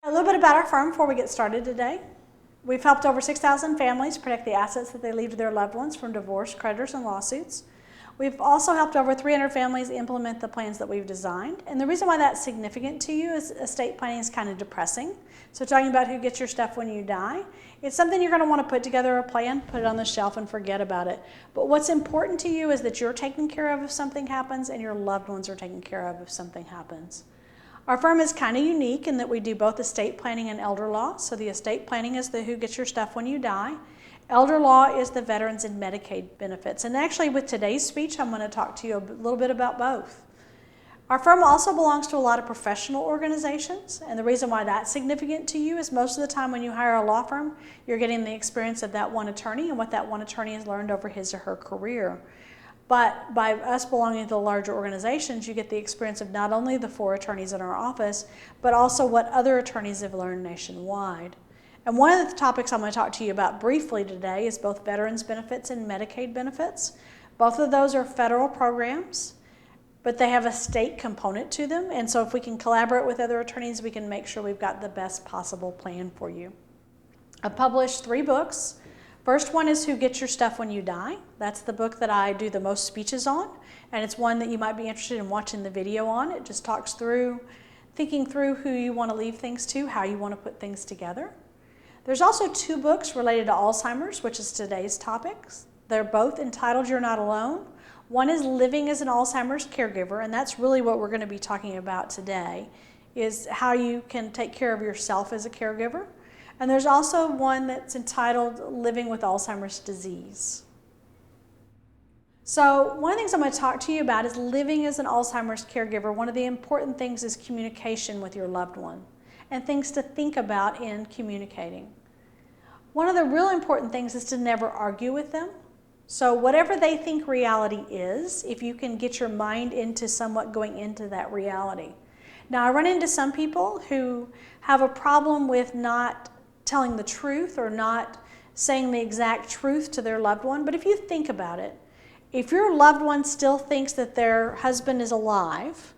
A little bit about our firm before we get started today. We've helped over 6,000 families protect the assets that they leave to their loved ones from divorce, creditors, and lawsuits. We've also helped over 300 families implement the plans that we've designed. And the reason why that's significant to you is estate planning is kind of depressing. So talking about who gets your stuff when you die, it's something you're going to want to put together a plan, put it on the shelf, and forget about it. But what's important to you is that you're taken care of if something happens and your loved ones are taken care of if something happens. Our firm is kind of unique in that we do both estate planning and elder law. So the estate planning is the who gets your stuff when you die. Elder law is the veterans and Medicaid benefits. And actually with today's speech, I'm going to talk to you a little bit about both. Our firm also belongs to a lot of professional organizations. And the reason why that's significant to you is most of the time when you hire a law firm, you're getting the experience of that one attorney and what that one attorney has learned over his or her career. But by us belonging to the larger organizations, you get the experience of not only the 4 attorneys in our office, but also what other attorneys have learned nationwide. And one of the topics I'm going to talk to you about briefly today is both veterans benefits and Medicaid benefits. Both of those are federal programs, but they have a state component to them. And so if we can collaborate with other attorneys, we can make sure we've got the best possible plan for you. I've published 3 books. First one is Who Gets Your Stuff When You Die. That's the book that I do the most speeches on, and it's one that you might be interested in watching the video on. It just talks through, thinking through who you want to leave things to, how you want to put things together. There's also 2 books related to Alzheimer's, which is today's topics. They're both entitled You're Not Alone. One is Living as an Alzheimer's Caregiver, and that's really what we're going to be talking about today, is how you can take care of yourself as a caregiver. And there's also one that's entitled Living with Alzheimer's Disease. So one of the things I'm going to talk to you about is living as an Alzheimer's caregiver. One of the important things is communication with your loved one and things to think about in communicating. One of the real important things is to never argue with them. So whatever they think reality is, if you can get your mind into somewhat going into that reality. Now I run into some people who have a problem with not telling the truth or not saying the exact truth to their loved one. But if you think about it, if your loved one still thinks that their husband is alive,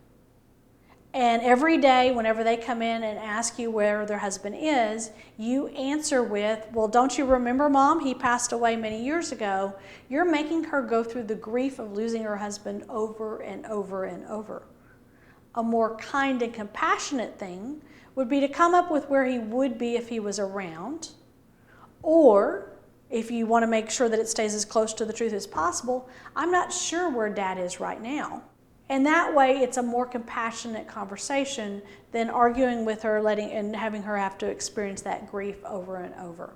and every day whenever they come in and ask you where their husband is, you answer with, well, don't you remember, Mom? He passed away many years ago. You're making her go through the grief of losing her husband over and over and over. A more kind and compassionate thing would be to come up with where he would be if he was around, or if you want to make sure that it stays as close to the truth as possible, I'm not sure where Dad is right now. And that way it's a more compassionate conversation than arguing with her and having her have to experience that grief over and over.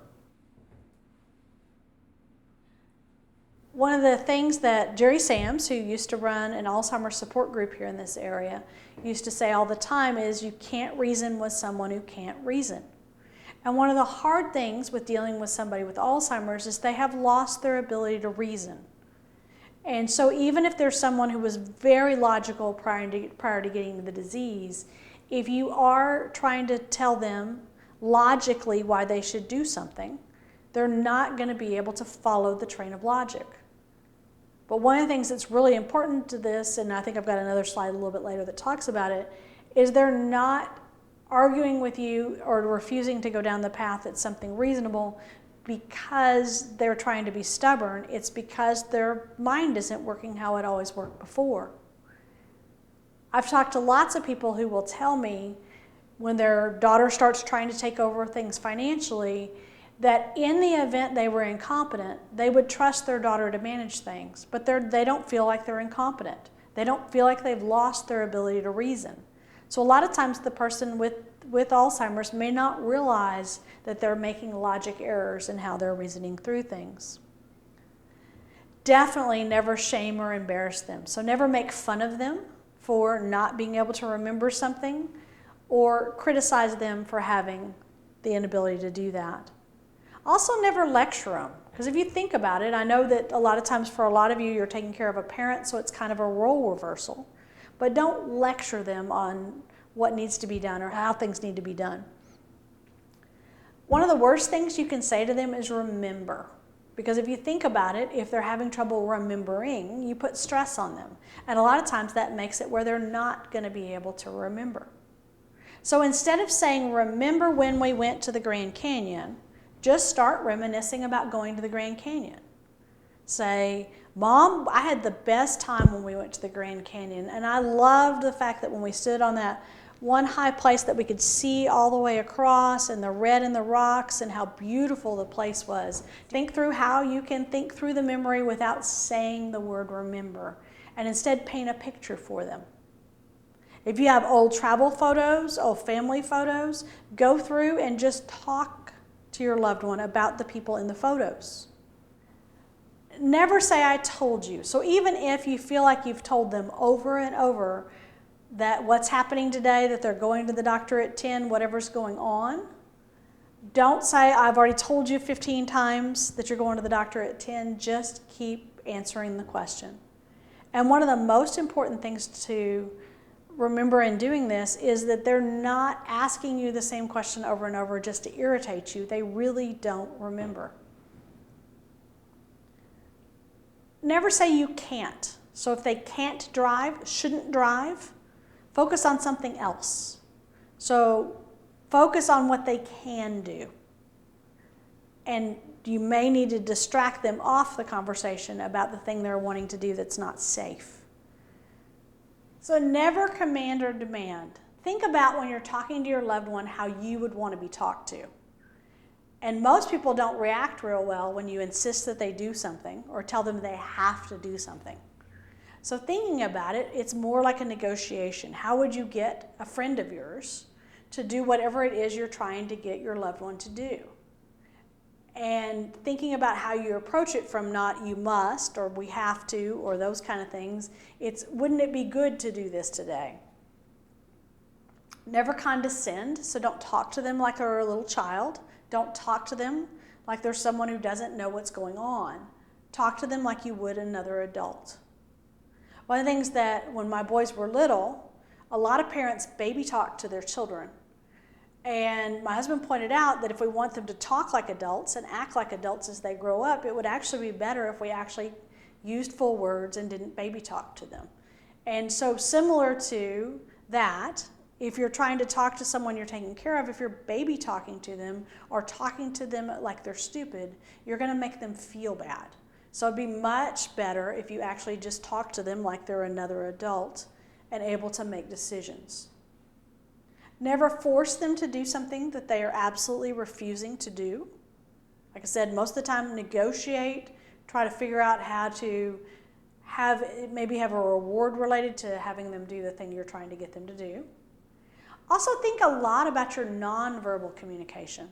One of the things that Jerry Sams, who used to run an Alzheimer's support group here in this area, used to say all the time is you can't reason with someone who can't reason. And one of the hard things with dealing with somebody with Alzheimer's is they have lost their ability to reason. And so even if there's someone who was very logical prior to getting the disease, if you are trying to tell them logically why they should do something, they're not going to be able to follow the train of logic. But one of the things that's really important to this, and I think I've got another slide a little bit later that talks about it, is they're not arguing with you or refusing to go down the path that's something reasonable because they're trying to be stubborn. It's because their mind isn't working how it always worked before. I've talked to lots of people who will tell me when their daughter starts trying to take over things financially, that in the event they were incompetent, they would trust their daughter to manage things, but they don't feel like they're incompetent. They don't feel like they've lost their ability to reason. So a lot of times the person with Alzheimer's may not realize that they're making logic errors in how they're reasoning through things. Definitely never shame or embarrass them. So never make fun of them for not being able to remember something or criticize them for having the inability to do that. Also never lecture them, because if you think about it, I know that a lot of times for a lot of you, you're taking care of a parent, so it's kind of a role reversal. But don't lecture them on what needs to be done or how things need to be done. One of the worst things you can say to them is remember. Because if you think about it, if they're having trouble remembering, you put stress on them. And a lot of times that makes it where they're not going to be able to remember. So instead of saying, remember when we went to the Grand Canyon, just start reminiscing about going to the Grand Canyon. Say, Mom, I had the best time when we went to the Grand Canyon, and I loved the fact that when we stood on that one high place that we could see all the way across, and the red in the rocks, and how beautiful the place was. Think through how you can think through the memory without saying the word remember, and instead paint a picture for them. If you have old travel photos, old family photos, go through and just talk to your loved one about the people in the photos. Never say, I told you. So even if you feel like you've told them over and over that what's happening today, that they're going to the doctor at 10, whatever's going on, don't say, I've already told you 15 times that you're going to the doctor at 10. Just keep answering the question. And one of the most important things to remember in doing this is that they're not asking you the same question over and over just to irritate you. They really don't remember. Never say you can't. So if they can't drive, shouldn't drive, focus on something else. So focus on what they can do. And you may need to distract them off the conversation about the thing they're wanting to do that's not safe. So never command or demand. Think about when you're talking to your loved one how you would want to be talked to. And most people don't react real well when you insist that they do something or tell them they have to do something. So thinking about it, it's more like a negotiation. How would you get a friend of yours to do whatever it is you're trying to get your loved one to do? And thinking about how you approach it from not you must or we have to or those kind of things, it's wouldn't it be good to do this today? Never condescend, so don't talk to them like they're a little child. Don't talk to them like they're someone who doesn't know what's going on. Talk to them like you would another adult. One of the things that when my boys were little, a lot of parents baby talk to their children. And my husband pointed out that if we want them to talk like adults and act like adults as they grow up, it would actually be better if we actually used full words and didn't baby talk to them. And so similar to that, if you're trying to talk to someone you're taking care of, if you're baby talking to them or talking to them like they're stupid, you're going to make them feel bad. So it'd be much better if you actually just talk to them like they're another adult and able to make decisions. Never force them to do something that they are absolutely refusing to do. Like I said, most of the time negotiate, try to figure out how to maybe have a reward related to having them do the thing you're trying to get them to do. Also think a lot about your nonverbal communication.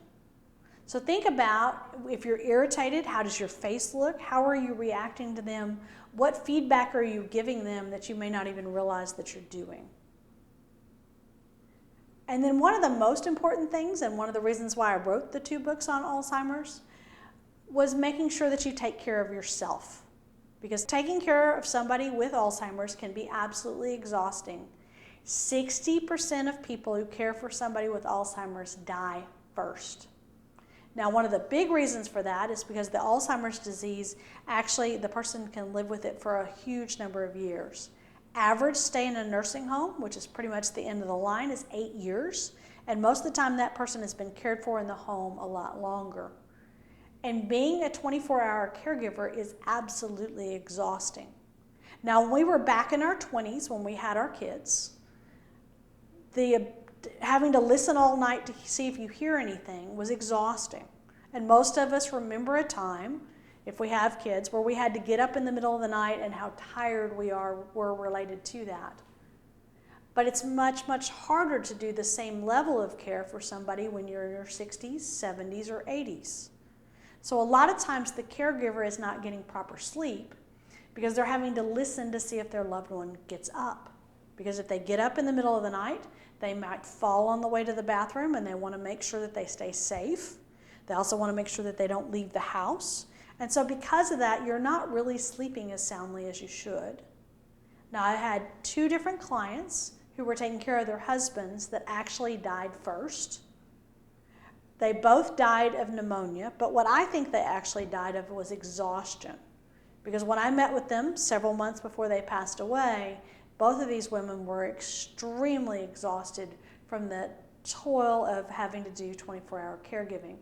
So think about if you're irritated, how does your face look? How are you reacting to them? What feedback are you giving them that you may not even realize that you're doing? And then one of the most important things, and one of the reasons why I wrote the 2 books on Alzheimer's, was making sure that you take care of yourself. Because taking care of somebody with Alzheimer's can be absolutely exhausting. 60% of people who care for somebody with Alzheimer's die first. Now, one of the big reasons for that is because the Alzheimer's disease, actually, the person can live with it for a huge number of years. Average stay in a nursing home, which is pretty much the end of the line, is 8 years. And most of the time that person has been cared for in the home a lot longer. And being a 24-hour caregiver is absolutely exhausting. Now, when we were back in our 20s, when we had our kids, having to listen all night to see if you hear anything was exhausting. And most of us remember a time, if we have kids, where we had to get up in the middle of the night and how tired we were related to that. But it's much, much harder to do the same level of care for somebody when you're in your 60s, 70s, or 80s. So a lot of times the caregiver is not getting proper sleep because they're having to listen to see if their loved one gets up. Because if they get up in the middle of the night, they might fall on the way to the bathroom, and they want to make sure that they stay safe. They also want to make sure that they don't leave the house. And so because of that, you're not really sleeping as soundly as you should. Now, I had 2 different clients who were taking care of their husbands that actually died first. They both died of pneumonia, but what I think they actually died of was exhaustion. Because when I met with them several months before they passed away, both of these women were extremely exhausted from the toil of having to do 24-hour caregiving.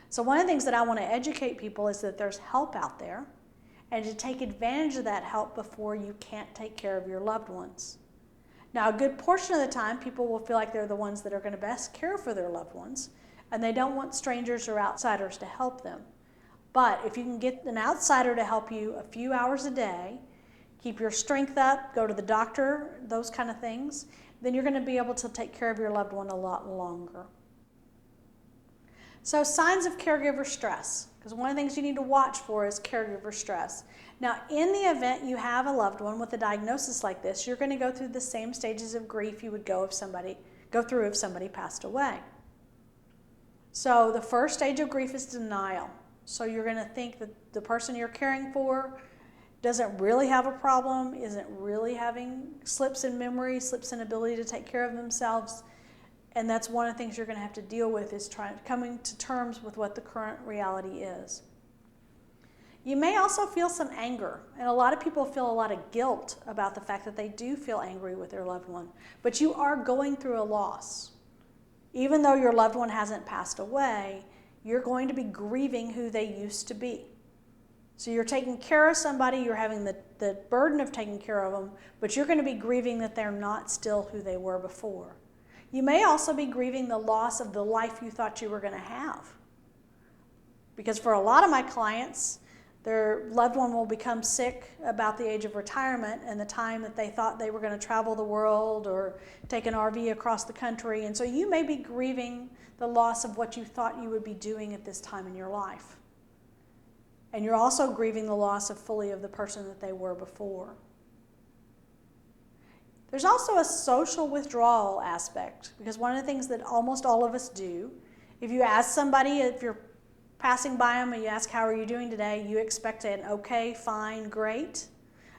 So one of the things that I want to educate people is that there's help out there, and to take advantage of that help before you can't take care of your loved ones. Now, a good portion of the time, people will feel like they're the ones that are going to best care for their loved ones, and they don't want strangers or outsiders to help them. But if you can get an outsider to help you a few hours a day, keep your strength up, go to the doctor, those kind of things, then you're going to be able to take care of your loved one a lot longer. So signs of caregiver stress, because one of the things you need to watch for is caregiver stress. Now, in the event you have a loved one with a diagnosis like this, you're going to go through the same stages of grief you would go through if somebody passed away. So the first stage of grief is denial. So you're going to think that the person you're caring for doesn't really have a problem, isn't really having slips in memory, slips in ability to take care of themselves. And that's one of the things you're going to have to deal with, is coming to terms with what the current reality is. You may also feel some anger, and a lot of people feel a lot of guilt about the fact that they do feel angry with their loved one. But you are going through a loss. Even though your loved one hasn't passed away, you're going to be grieving who they used to be. So you're taking care of somebody, you're having the burden of taking care of them, but you're going to be grieving that they're not still who they were before. You may also be grieving the loss of the life you thought you were going to have. Because for a lot of my clients, their loved one will become sick about the age of retirement and the time that they thought they were going to travel the world or take an RV across the country. And so you may be grieving the loss of what you thought you would be doing at this time in your life. And you're also grieving the loss of fully of the person that they were before. There's also a social withdrawal aspect, because one of the things that almost all of us do, if you ask somebody, if you're passing by them and you ask, how are you doing today, you expect an okay, fine, great,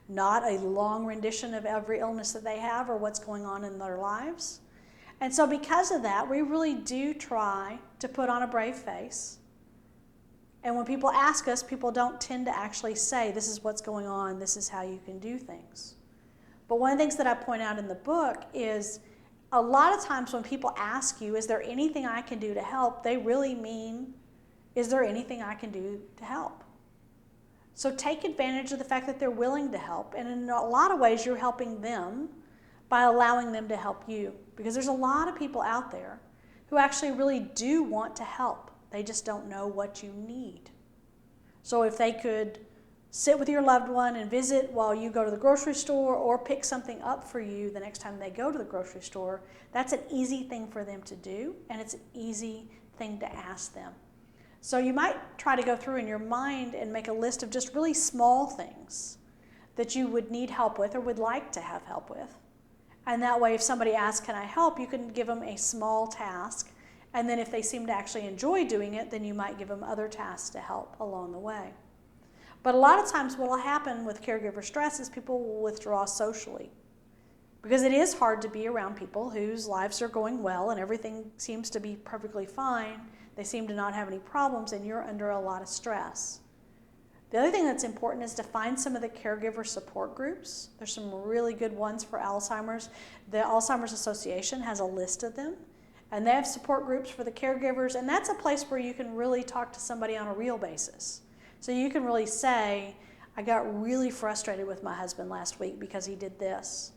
not a long rendition of every illness that they have or what's going on in their lives. And so because of that, we really do try to put on a brave face. And when people ask us, people don't tend to actually say, this is what's going on, this is how you can do things. But one of the things that I point out in the book is a lot of times when people ask you, is there anything I can do to help, they really mean, is there anything I can do to help? So take advantage of the fact that they're willing to help, and in a lot of ways you're helping them by allowing them to help you. Because there's a lot of people out there who actually really do want to help. They just don't know what you need. So if they could sit with your loved one and visit while you go to the grocery store, or pick something up for you the next time they go to the grocery store, that's an easy thing for them to do, and it's an easy thing to ask them. So you might try to go through in your mind and make a list of just really small things that you would need help with or would like to have help with. And that way, if somebody asks, can I help, you can give them a small task. And then if they seem to actually enjoy doing it, then you might give them other tasks to help along the way. But a lot of times what will happen with caregiver stress is people will withdraw socially. Because it is hard to be around people whose lives are going well and everything seems to be perfectly fine. They seem to not have any problems, and you're under a lot of stress. The other thing that's important is to find some of the caregiver support groups. There's some really good ones for Alzheimer's. The Alzheimer's Association has a list of them, and they have support groups for the caregivers, and that's a place where you can really talk to somebody on a real basis. So you can really say, I got really frustrated with my husband last week because he did this.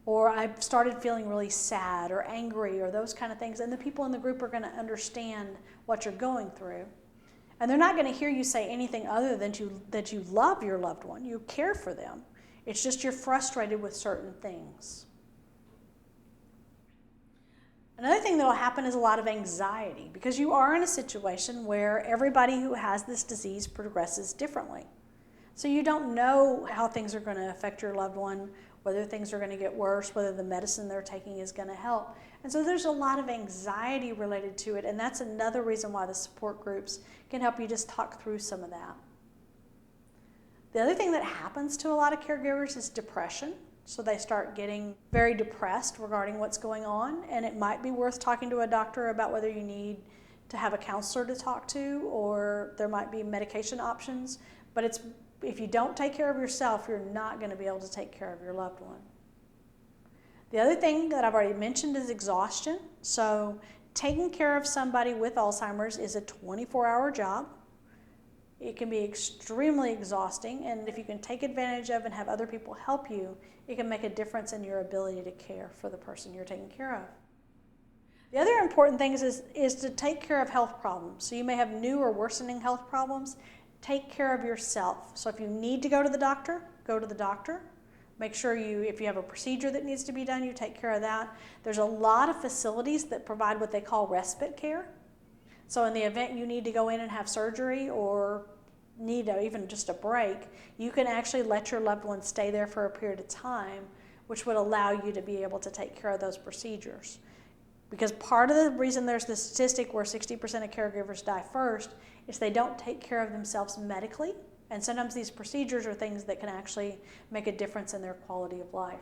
Or I started feeling really sad or angry or those kind of things. And the people in the group are going to understand what you're going through. And they're not going to hear you say anything other than that you love your loved one. You care for them. It's just you're frustrated with certain things. Another thing that will happen is a lot of anxiety, because you are in a situation where everybody who has this disease progresses differently. So you don't know how things are going to affect your loved one, whether things are going to get worse, whether the medicine they're taking is going to help. And so there's a lot of anxiety related to it, and that's another reason why the support groups can help you just talk through some of that. The other thing that happens to a lot of caregivers is depression. So they start getting very depressed regarding what's going on, and it might be worth talking to a doctor about whether you need to have a counselor to talk to, or there might be medication options. But if you don't take care of yourself, you're not going to be able to take care of your loved one. The other thing that I've already mentioned is exhaustion. So taking care of somebody with Alzheimer's is a 24-hour job. It can be extremely exhausting, and if you can take advantage of and have other people help you, it can make a difference in your ability to care for the person you're taking care of. The other important thing is to take care of health problems. So you may have new or worsening health problems. Take care of yourself. So if you need to go to the doctor, go to the doctor. Make sure if you have a procedure that needs to be done, you take care of that. There's a lot of facilities that provide what they call respite care. So in the event you need to go in and have surgery or need even just a break, you can actually let your loved one stay there for a period of time, which would allow you to be able to take care of those procedures. Because part of the reason there's this statistic where 60% of caregivers die first is they don't take care of themselves medically, and sometimes these procedures are things that can actually make a difference in their quality of life.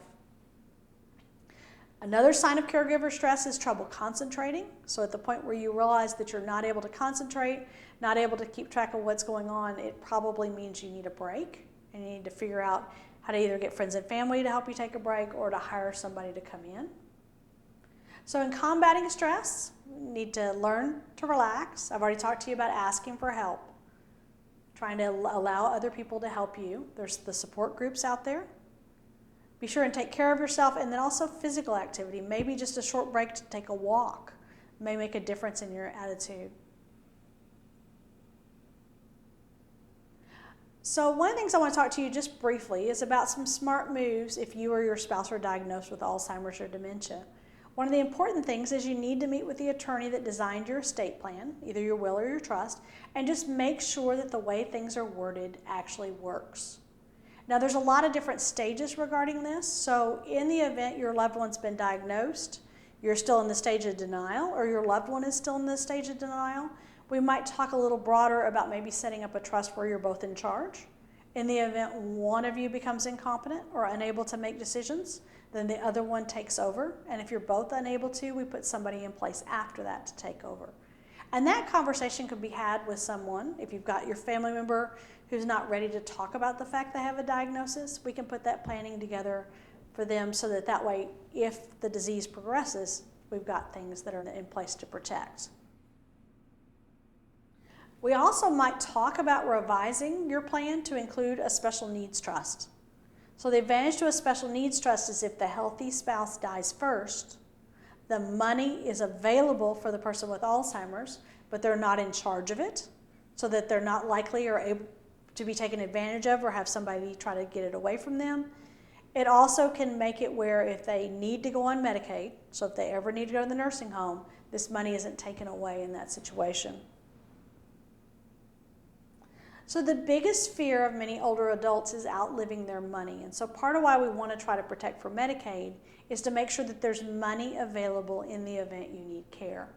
Another sign of caregiver stress is trouble concentrating. So at the point where you realize that you're not able to concentrate, not able to keep track of what's going on, it probably means you need a break, and you need to figure out how to either get friends and family to help you take a break or to hire somebody to come in. So in combating stress, you need to learn to relax. I've already talked to you about asking for help, trying to allow other people to help you. There's the support groups out there. Be sure and take care of yourself, and then also physical activity. Maybe just a short break to take a walk may make a difference in your attitude. So one of the things I want to talk to you just briefly is about some smart moves if you or your spouse are diagnosed with Alzheimer's or dementia. One of the important things is you need to meet with the attorney that designed your estate plan, either your will or your trust, and just make sure that the way things are worded actually works. Now, there's a lot of different stages regarding this. So in the event your loved one's been diagnosed, you're still in the stage of denial, or your loved one is still in the stage of denial, we might talk a little broader about maybe setting up a trust where you're both in charge. In the event one of you becomes incompetent or unable to make decisions, then the other one takes over. And if you're both unable to, we put somebody in place after that to take over. And that conversation could be had with someone. If you've got your family member who's not ready to talk about the fact they have a diagnosis, we can put that planning together for them so that way, if the disease progresses, we've got things that are in place to protect. We also might talk about revising your plan to include a special needs trust. So the advantage to a special needs trust is if the healthy spouse dies first, the money is available for the person with Alzheimer's, but they're not in charge of it, so that they're not likely or able to be taken advantage of or have somebody try to get it away from them. It also can make it where if they need to go on Medicaid, so if they ever need to go to the nursing home, this money isn't taken away in that situation. So the biggest fear of many older adults is outliving their money. And so part of why we want to try to protect for Medicaid is to make sure that there's money available in the event you need care.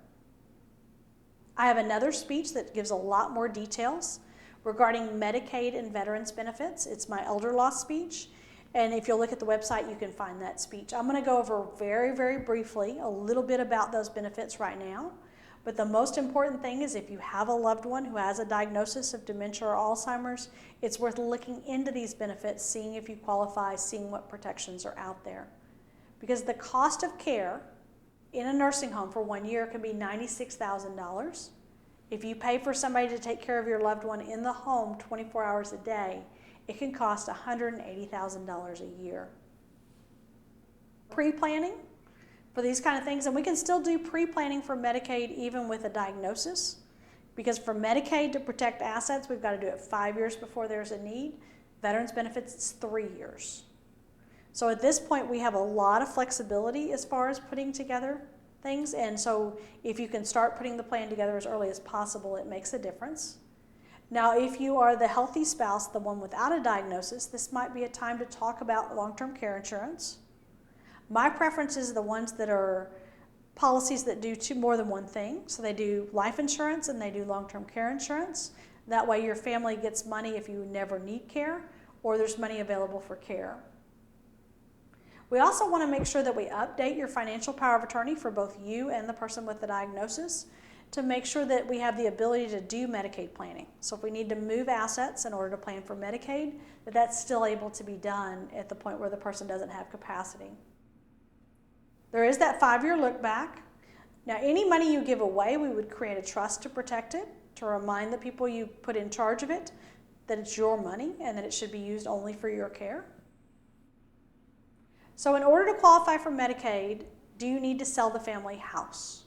I have another speech that gives a lot more details regarding Medicaid and veterans benefits. It's my elder law speech. And if you'll look at the website, you can find that speech. I'm going to go over very, very briefly a little bit about those benefits right now. But the most important thing is if you have a loved one who has a diagnosis of dementia or Alzheimer's, it's worth looking into these benefits, seeing if you qualify, seeing what protections are out there. Because the cost of care in a nursing home for 1 year can be $96,000. If you pay for somebody to take care of your loved one in the home 24 hours a day, it can cost $180,000 a year. Pre-planning for these kind of things, and we can still do pre-planning for Medicaid even with a diagnosis, because for Medicaid to protect assets, we've got to do it 5 years before there's a need. Veterans benefits, it's 3 years. So at this point, we have a lot of flexibility as far as putting together things, and so if you can start putting the plan together as early as possible, it makes a difference. Now, if you are the healthy spouse, the one without a diagnosis, this might be a time to talk about long-term care insurance. My preference is the ones that are policies that do more than one thing. So they do life insurance and they do long-term care insurance. That way your family gets money if you never need care, or there's money available for care. We also want to make sure that we update your financial power of attorney for both you and the person with the diagnosis to make sure that we have the ability to do Medicaid planning. So if we need to move assets in order to plan for Medicaid, that's still able to be done at the point where the person doesn't have capacity. There is that 5-year look back. Now, any money you give away, we would create a trust to protect it, to remind the people you put in charge of it that it's your money and that it should be used only for your care. So in order to qualify for Medicaid, do you need to sell the family house?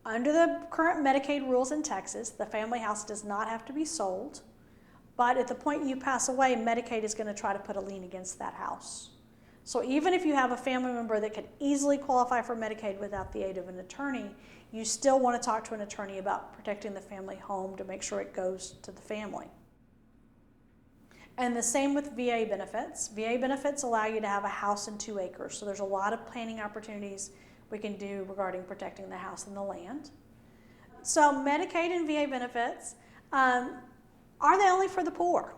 Under the current Medicaid rules in Texas, the family house does not have to be sold, but at the point you pass away, Medicaid is going to try to put a lien against that house. So even if you have a family member that could easily qualify for Medicaid without the aid of an attorney, you still want to talk to an attorney about protecting the family home to make sure it goes to the family. And the same with VA benefits. VA benefits allow you to have a house and 2 acres. So there's a lot of planning opportunities we can do regarding protecting the house and the land. So Medicaid and VA benefits, are they only for the poor?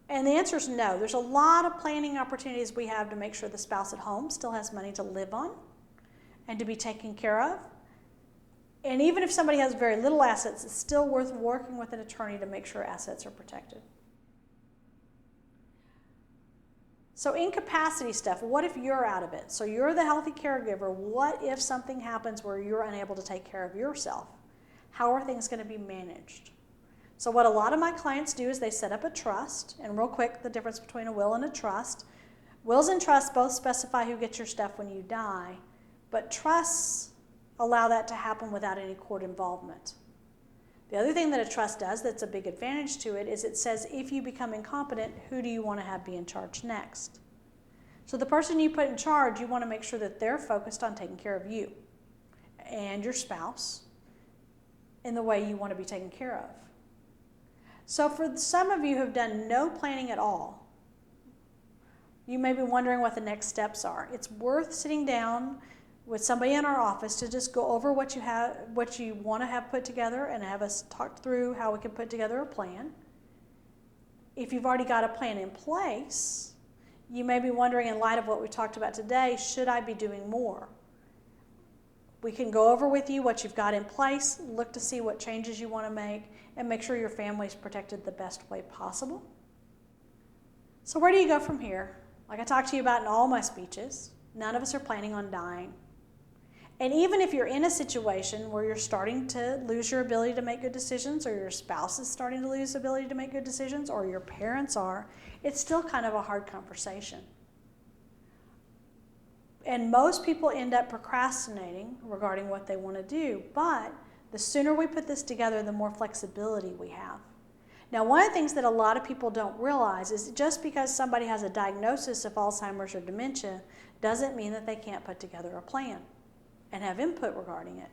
And the answer is no. There's a lot of planning opportunities we have to make sure the spouse at home still has money to live on and to be taken care of. And even if somebody has very little assets, it's still worth working with an attorney to make sure assets are protected. So incapacity stuff, what if you're out of it? So you're the healthy caregiver. What if something happens where you're unable to take care of yourself? How are things going to be managed? So what a lot of my clients do is they set up a trust. And real quick, the difference between a will and a trust. Wills and trusts both specify who gets your stuff when you die, but trusts allow that to happen without any court involvement. The other thing that a trust does that's a big advantage to it is it says if you become incompetent, who do you want to have be in charge next? So the person you put in charge, you want to make sure that they're focused on taking care of you and your spouse in the way you want to be taken care of. So for some of you who have done no planning at all, you may be wondering what the next steps are. It's worth sitting down with somebody in our office to just go over what you want to have put together and have us talk through how we can put together a plan. If you've already got a plan in place, you may be wondering, in light of what we talked about today, should I be doing more? We can go over with you what you've got in place, look to see what changes you want to make, and make sure your family is protected the best way possible. So where do you go from here? Like I talked to you about in all my speeches, none of us are planning on dying. And even if you're in a situation where you're starting to lose your ability to make good decisions, or your spouse is starting to lose the ability to make good decisions, or your parents are, it's still kind of a hard conversation. And most people end up procrastinating regarding what they want to do, but the sooner we put this together, the more flexibility we have. Now, one of the things that a lot of people don't realize is just because somebody has a diagnosis of Alzheimer's or dementia doesn't mean that they can't put together a plan and have input regarding it.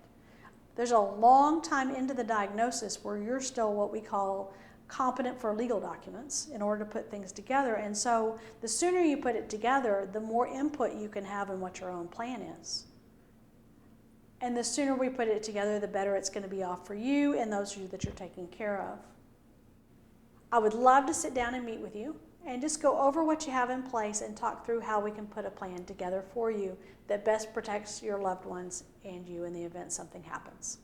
There's a long time into the diagnosis where you're still what we call competent for legal documents in order to put things together. And so the sooner you put it together, the more input you can have in what your own plan is. And the sooner we put it together, the better it's going to be off for you and those of you that you're taking care of. I would love to sit down and meet with you and just go over what you have in place and talk through how we can put a plan together for you that best protects your loved ones and you in the event something happens.